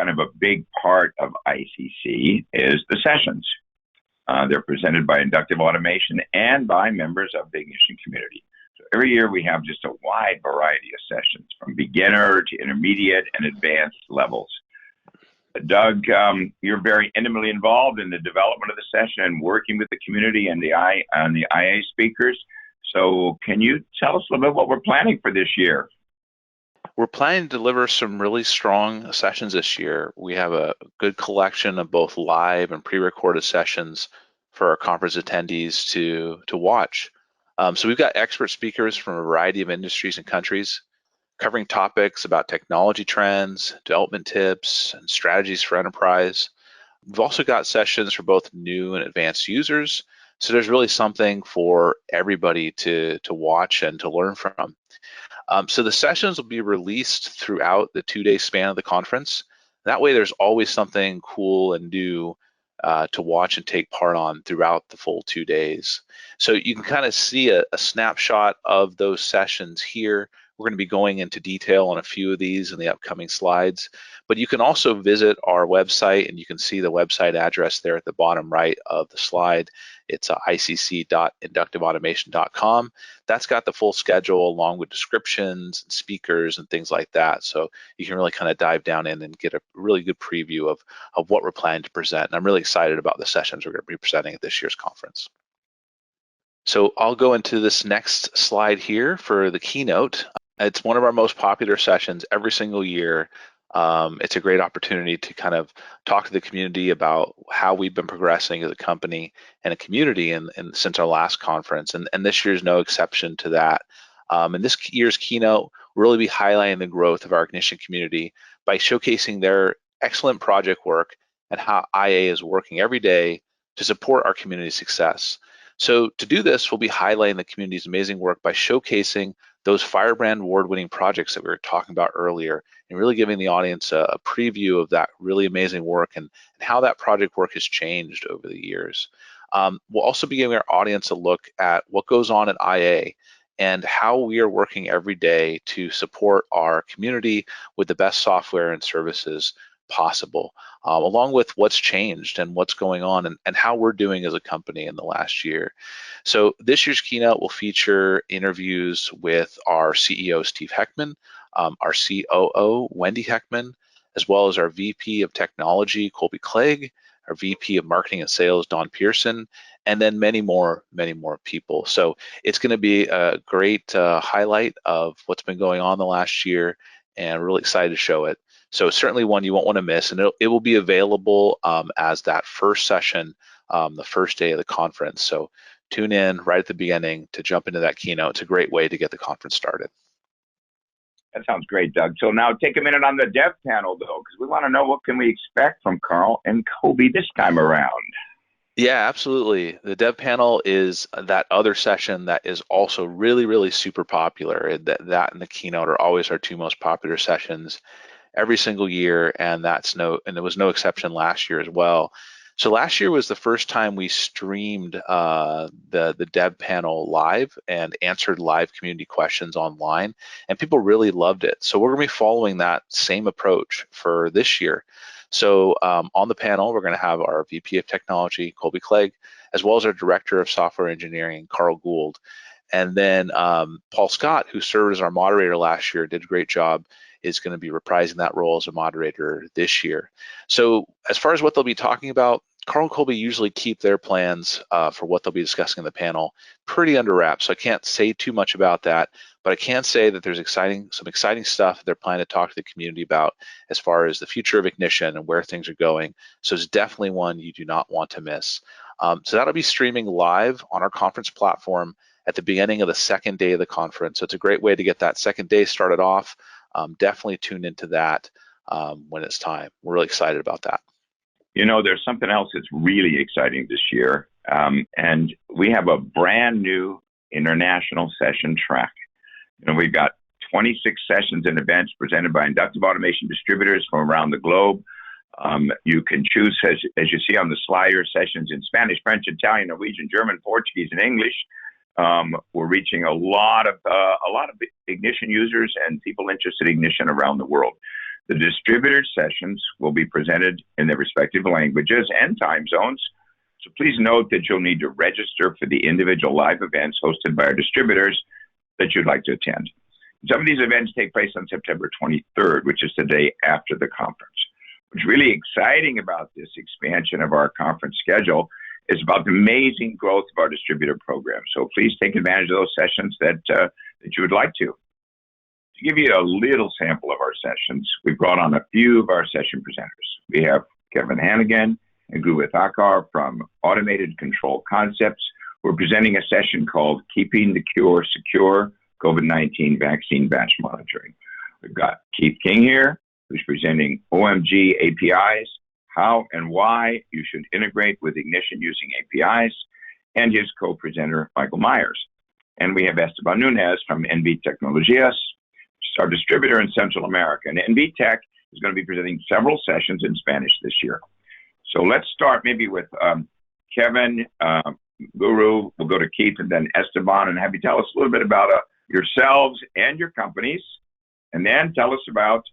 kind of a big part of ICC is the sessions. They're presented by Inductive Automation and by members of the Ignition community. So every year we have just a wide variety of sessions from beginner to intermediate and advanced levels. Doug, you're very intimately involved in the development of the session and working with the community and the IA speakers. So can you tell us a little bit what we're planning for this year? We're planning to deliver some really strong sessions this year. We have a good collection of both live and pre-recorded sessions for our conference attendees to watch. So we've got expert speakers from a variety of industries and countries covering topics about technology trends, development tips, and strategies for enterprise. We've also got sessions for both new and advanced users. So there's really something for everybody to watch and to learn from. So the sessions will be released throughout the 2-day span of the conference. That way there's always something cool and new to watch and take part on throughout the full 2 days. So you can kind of see a snapshot of those sessions here. We're going to be going into detail on a few of these in the upcoming slides, but you can also visit our website, and you can see the website address there at the bottom right of the slide. It's icc.inductiveautomation.com. That's got the full schedule along with descriptions and speakers and things like that. So you can really kind of dive down in and get a really good preview of what we're planning to present. And I'm really excited about the sessions we're going to be presenting at this year's conference. So I'll go into this next slide here for the keynote. It's one of our most popular sessions every single year. It's a great opportunity to kind of talk to the community about how we've been progressing as a company and a community since our last conference, and this year's no exception to that. And this year's keynote will really be highlighting the growth of our Ignition community by showcasing their excellent project work and how IA is working every day to support our community success. So to do this, we'll be highlighting the community's amazing work by showcasing those Firebrand award-winning projects that we were talking about earlier, and really giving the audience a preview of that really amazing work and how that project work has changed over the years. We'll also be giving our audience a look at what goes on at IA and how we are working every day to support our community with the best software and services possible, along with what's changed and what's going on and how we're doing as a company in the last year. So this year's keynote will feature interviews with our CEO, Steve Heckman, our COO, Wendy Heckman, as well as our VP of Technology, Colby Clegg, our VP of Marketing and Sales, Don Pearson, and then many more people. So it's going to be a great highlight of what's been going on the last year, and really excited to show it. So certainly one you won't want to miss, and it will be available as that first session, the first day of the conference. So tune in right at the beginning to jump into that keynote. It's a great way to get the conference started. That sounds great, Doug. So now take a minute on the dev panel, though, because we want to know what can we expect from Carl and Colby this time around. Yeah, absolutely. The dev panel is that other session that is also really, really super popular. That and the keynote are always our two most popular sessions every single year, and it was no exception last year as well. So last year was the first time we streamed the dev panel live and answered live community questions online, and people really loved it. So we're going to be following that same approach for this year. So on the panel, we're going to have our VP of Technology, Colby Clegg, as well as our Director of Software Engineering, Carl Gould. And then Paul Scott, who served as our moderator last year, did a great job, is going to be reprising that role as a moderator this year. So as far as what they'll be talking about, Carl and Colby usually keep their plans for what they'll be discussing in the panel pretty under wraps. So I can't say too much about that, but I can say that there's some exciting stuff they're planning to talk to the community about as far as the future of Ignition and where things are going. So it's definitely one you do not want to miss. So that'll be streaming live on our conference platform at the beginning of the second day of the conference. So it's a great way to get that second day started off. Definitely tune into that when it's time. We're really excited about that. You know, there's something else that's really exciting this year, and we have a brand new international session track. You know, we've got 26 sessions and events presented by Inductive Automation distributors from around the globe. You can choose, as you see on the slider, sessions in Spanish, French, Italian, Norwegian, German, Portuguese, and English. We're reaching a lot of Ignition users and people interested in Ignition around the world. The distributor sessions will be presented in their respective languages and time zones. So please note that you'll need to register for the individual live events hosted by our distributors that you'd like to attend. Some of these events take place on September 23rd, which is the day after the conference. What's really exciting about this expansion of our conference schedule is about the amazing growth of our distributor program. So please take advantage of those sessions that you would like to. To give you a little sample of our sessions, we brought on a few of our session presenters. We have Kevin Hannigan and Guru Thakar from Automated Control Concepts. We're presenting a session called Keeping the Cure Secure, COVID-19 Vaccine Batch Monitoring. We've got Keith King here, who's presenting OMG APIs, how and why you should integrate with Ignition using APIs, and his co-presenter, Michael Myers. And we have Esteban Nunez from NB Tecnologías, which is our distributor in Central America. And NB Tech is going to be presenting several sessions in Spanish this year. So let's start maybe with Kevin, Guru, we'll go to Keith, and then Esteban, and have you tell us a little bit about yourselves and your companies, and then tell us about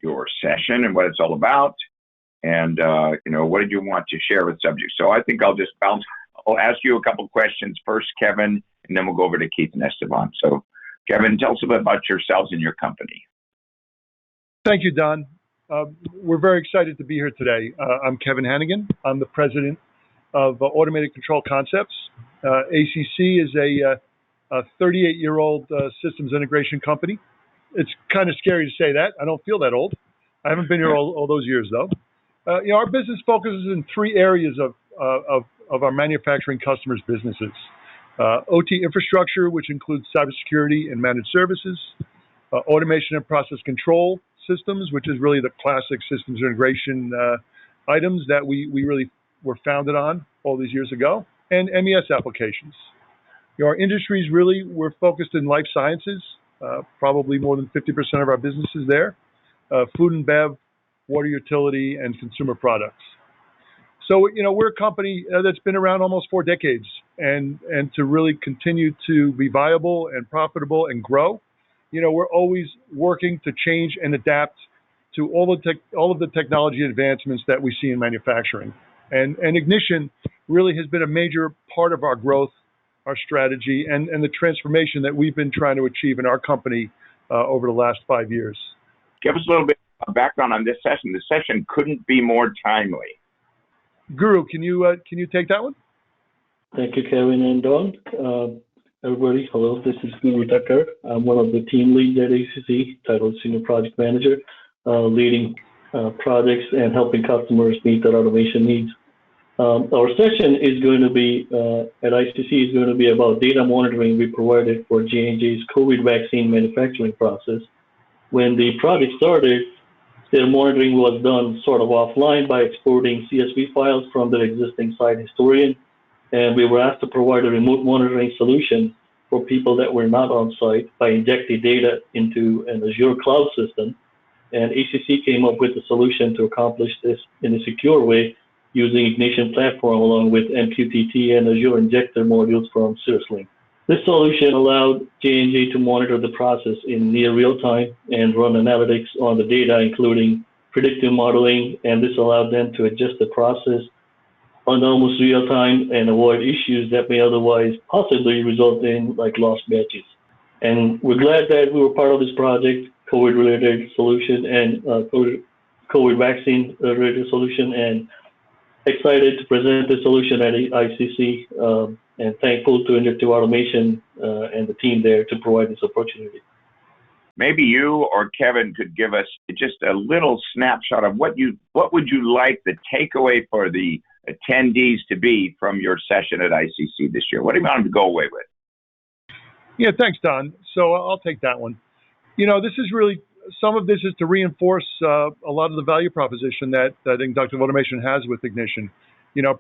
your session and what it's all about, and what did you want to share with subjects. So I think I'll just bounce. I'll ask you a couple of questions first, Kevin, and then we'll go over to Keith and Esteban. So Kevin, tell us a bit about yourselves and your company. Thank you, Don. We're very excited to be here today. I'm Kevin Hannigan. I'm the president of Automated Control Concepts. ACC is a 38-year-old systems integration company. It's kind of scary to say that. I don't feel that old. I haven't been here all those years, though. Our business focuses in three areas of our manufacturing customers' businesses. OT infrastructure, which includes cybersecurity and managed services, automation and process control systems, which is really the classic systems integration items that we really were founded on all these years ago, and MES applications. Our industries really were focused in life sciences, probably more than 50% of our business is there, food and bev, water utility, and consumer products. So, we're a company that's been around almost 4 decades, and to really continue to be viable and profitable and grow, we're always working to change and adapt to all of the technology advancements that we see in manufacturing. And Ignition really has been a major part of our growth, our strategy, and the transformation that we've been trying to achieve in our company over the last 5 years. Give us a little bit of background on this session. The session couldn't be more timely. Guru, can you take that one? Thank you, Kevin and Don. Everybody, hello, this is Guru Thakkar. I'm one of the team leads at ACC, titled Senior Project Manager, leading projects and helping customers meet their automation needs. Our session is going to be, at ICC, is going to be about data monitoring we provided for J&J's COVID vaccine manufacturing process. When the project started, their monitoring was done sort of offline by exporting CSV files from their existing site historian, and we were asked to provide a remote monitoring solution for people that were not on site by injecting data into an Azure cloud system. And ACC came up with a solution to accomplish this in a secure way using Ignition platform along with MQTT and Azure injector modules from CirrusLink. This solution allowed J&J to monitor the process in near real time and run analytics on the data, including predictive modeling, and this allowed them to adjust the process on almost real time and avoid issues that may otherwise possibly result in lost batches. And we're glad that we were part of this project, COVID-related solution and COVID vaccine-related solution, and excited to present the solution at ICC, and thankful to Inductive Automation and the team there to provide this opportunity. Maybe you or Kevin could give us just a little snapshot of what would you like the takeaway for the attendees to be from your session at ICC this year? What do you want them to go away with? Yeah, thanks, Don. So I'll take that one. This is really, some of this is to reinforce a lot of the value proposition that Inductive Automation has with Ignition.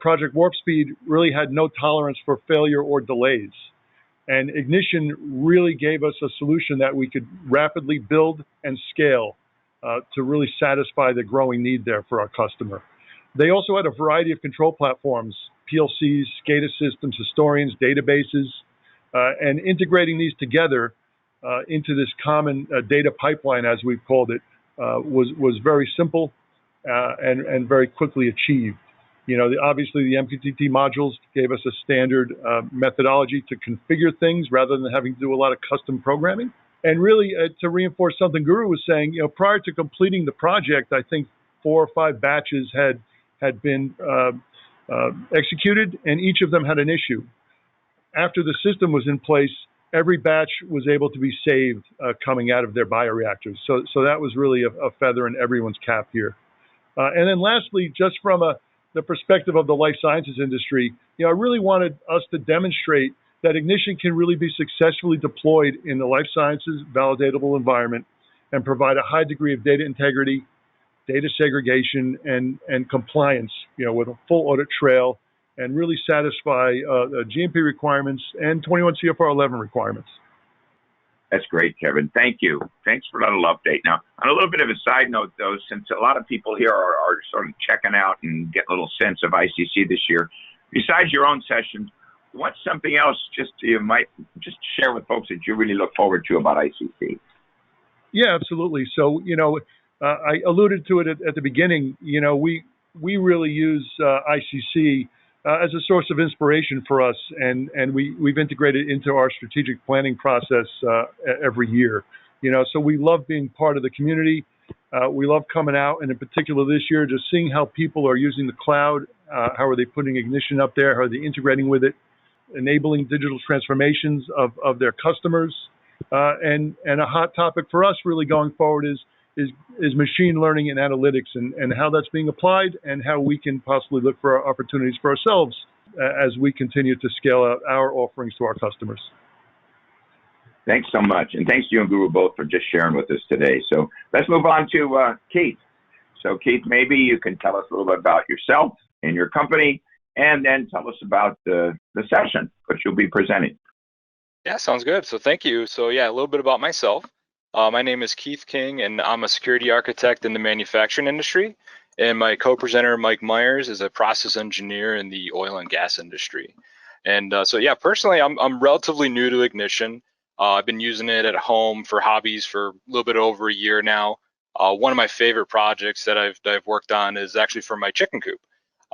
Project Warp Speed really had no tolerance for failure or delays. And Ignition really gave us a solution that we could rapidly build and scale to really satisfy the growing need there for our customer. They also had a variety of control platforms, PLCs, SCADA systems, historians, databases, and integrating these together into this common data pipeline, as we've called it, was very simple and very quickly achieved. Obviously the MQTT modules gave us a standard methodology to configure things rather than having to do a lot of custom programming. And really, to reinforce something Guru was saying, prior to completing the project, I think 4 or 5 batches had been executed, and each of them had an issue. After the system was in place, every batch was able to be saved coming out of their bioreactors. So that was really a feather in everyone's cap here. And then lastly, just from the perspective of the life sciences industry, I really wanted us to demonstrate that Ignition can really be successfully deployed in the life sciences validatable environment and provide a high degree of data integrity, data segregation, and compliance, with a full audit trail, and really satisfy GMP requirements and 21 CFR 11 requirements. That's great, Kevin. Thank you. Thanks for that little update. Now, on a little bit of a side note, though, since a lot of people here are sort of checking out and getting a little sense of ICC this year, besides your own sessions, what's something else you might just share with folks that you really look forward to about ICC? Yeah, absolutely. So, I alluded to it at the beginning. We really use ICC as a source of inspiration for us, and we've integrated into our strategic planning process every year. So we love being part of the community. We love coming out, and in particular this year, just seeing how people are using the cloud. How are they putting Ignition up there? How are they integrating with it? Enabling digital transformations of their customers. And a hot topic for us really going forward is machine learning and analytics, and how that's being applied, and how we can possibly look for opportunities for ourselves as we continue to scale out our offerings to our customers. Thanks so much. And thanks to you and Guru both for just sharing with us today. So let's move on to Keith. So Keith, maybe you can tell us a little bit about yourself and your company, and then tell us about the session which you'll be presenting. Yeah, sounds good. So thank you. So yeah, a little bit about myself. My name is Keith King, and I'm a security architect in the manufacturing industry. And my co-presenter, Mike Myers, is a process engineer in the oil and gas industry. And so yeah, personally, I'm relatively new to Ignition. I've been using it at home for hobbies for a little bit over a year now. One of my favorite projects that I've worked on is actually for my chicken coop.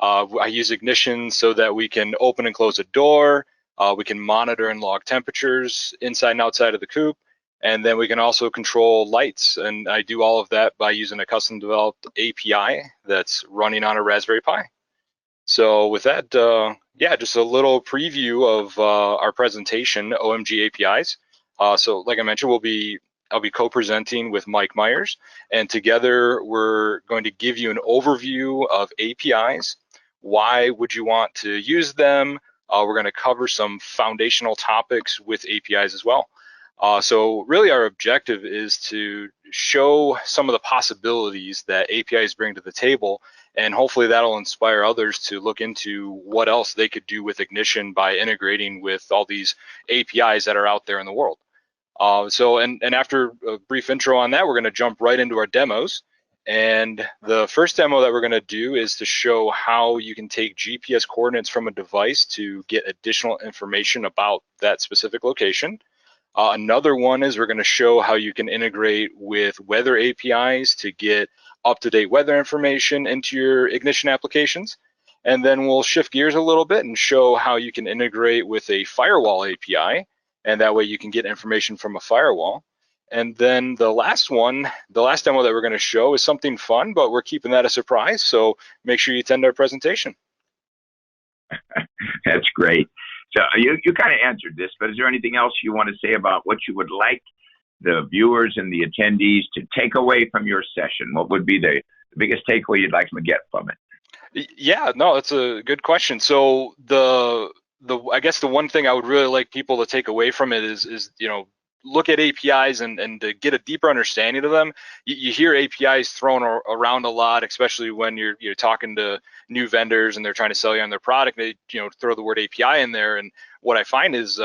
I use Ignition so that we can open and close a door. We can monitor and log temperatures inside and outside of the coop. And then we can also control lights. And I do all of that by using a custom developed API that's running on a Raspberry Pi. So with that, yeah, just a little preview of our presentation, OMG APIs. So like I mentioned, I'll be co-presenting with Mike Myers, and together we're going to give you an overview of APIs. Why would you want to use them? We're going to cover some foundational topics with APIs as well. So really our objective is to show some of the possibilities that APIs bring to the table, and hopefully that'll inspire others to look into what else they could do with Ignition by integrating with all these APIs that are out there in the world. And after a brief intro on that, we're going to jump right into our demos. And the first demo that we're going to do is to show how you can take GPS coordinates from a device to get additional information about that specific location. Another one is we're going to show how you can integrate with weather APIs to get up-to-date weather information into your Ignition applications. And then we'll shift gears a little bit and show how you can integrate with a firewall API, and that way you can get information from a firewall. And then the last demo that we're going to show is something fun, but we're keeping that a surprise, so make sure you attend our presentation. That's great. So you kind of answered this, but is there anything else you want to say about what you would like the viewers and the attendees to take away from your session? What would be the biggest takeaway you'd like them to get from it? Yeah, no, that's a good question. So I guess the one thing I would really like people to take away from it is look at APIs and to get a deeper understanding of them. You hear APIs thrown around a lot, especially when you're talking to new vendors and they're trying to sell you on their product. They throw the word API in there, and what I find is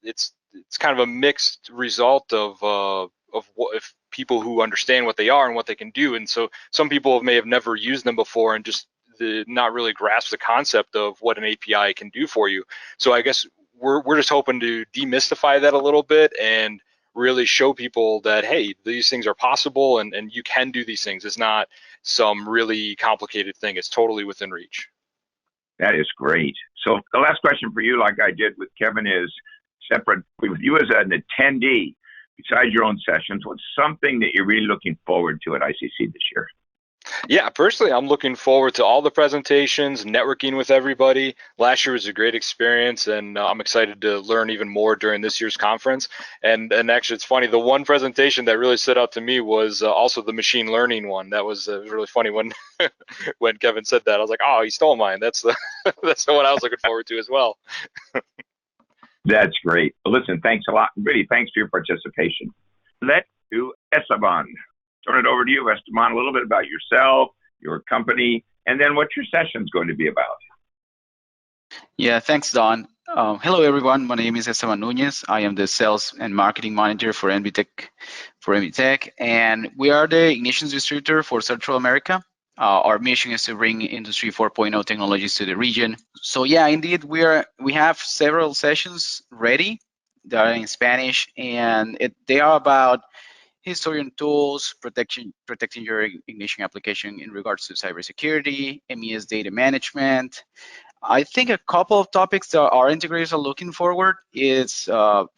it's kind of a mixed result of what if people who understand what they are and what they can do. And so some people may have never used them before and just not really grasp the concept of what an API can do for you. So I guess we're just hoping to demystify that a little bit and really show people that, hey, these things are possible and you can do these things. It's not some really complicated thing. It's totally within reach. That is great. So the last question for you, like I did with Kevin, is separate with you as an attendee. Besides your own sessions, what's something that you're really looking forward to at ICC this year? Yeah, personally, I'm looking forward to all the presentations, networking with everybody. Last year was a great experience, and I'm excited to learn even more during this year's conference. And actually, it's funny, the one presentation that really stood out to me was also the machine learning one. That was really funny when when Kevin said that. I was like, oh, he stole mine. That's the that's the one I was looking forward to as well. That's great. Well, listen, thanks a lot. Really, thanks for your participation. Let's do Esteban. Turn it over to you, Esteban, a little bit about yourself, your company, and then what your session is going to be about. Yeah, thanks, Don. Hello, everyone. My name is Esteban Nunez. I am the Sales and Marketing Manager for MBTech, and we are the Ignition distributor for Central America. Our mission is to bring Industry 4.0 technologies to the region. So yeah, indeed, we have several sessions ready that are in Spanish, and they are about historian tools, protecting your Ignition application in regards to cybersecurity, MES data management. I think a couple of topics that our integrators are looking forward is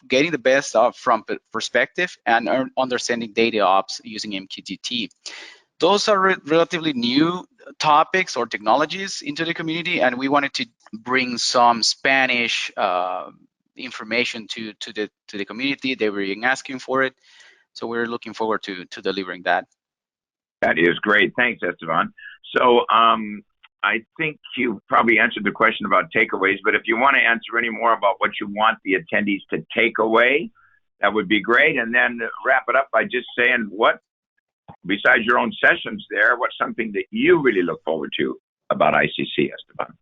getting the best from perspective and understanding data ops using MQTT. Those are relatively new topics or technologies into the community, and we wanted to bring some Spanish information to the community. They were asking for it. So we're looking forward to delivering that. That is great. Thanks, Esteban. So I think you probably answered the question about takeaways, but if you want to answer any more about what you want the attendees to take away, that would be great. And then wrap it up by just saying what, besides your own sessions there, what's something that you really look forward to about ICC, Esteban?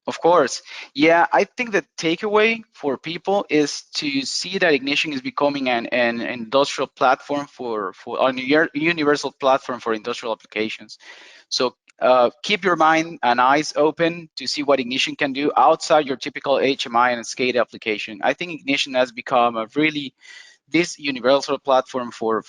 Of course. Yeah, I think the takeaway for people is to see that Ignition is becoming an industrial platform for a universal platform for industrial applications. So keep your mind and eyes open to see what Ignition can do outside your typical HMI and SCADA application. I think Ignition has become this universal platform for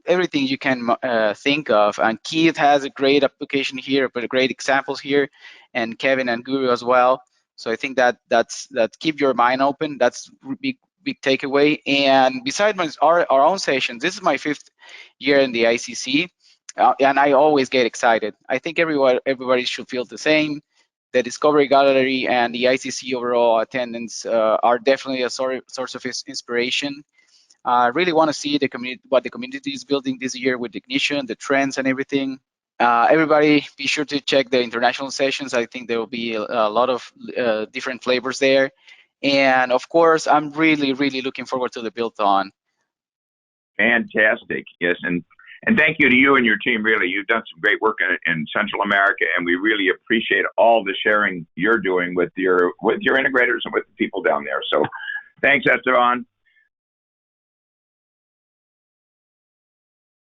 everything you can think of. And Keith has a great application here, but great examples here, and Kevin and Guru as well. So I think that's keep your mind open. That's big takeaway. And besides our own sessions, this is my 5th year in the ICC, and I always get excited. I think everybody should feel the same. The Discovery Gallery and the ICC overall attendance are definitely a source of inspiration. I really want to see what the community is building this year with Ignition, the trends and everything. Everybody be sure to check the international sessions. I think there will be a lot of different flavors there. And of course, I'm really looking forward to the build-a-thon. Fantastic. Yes, and thank you to you and your team. Really, you've done some great work in Central America, and we really appreciate all the sharing you're doing with your integrators and with the people down there. So thanks, Esteban.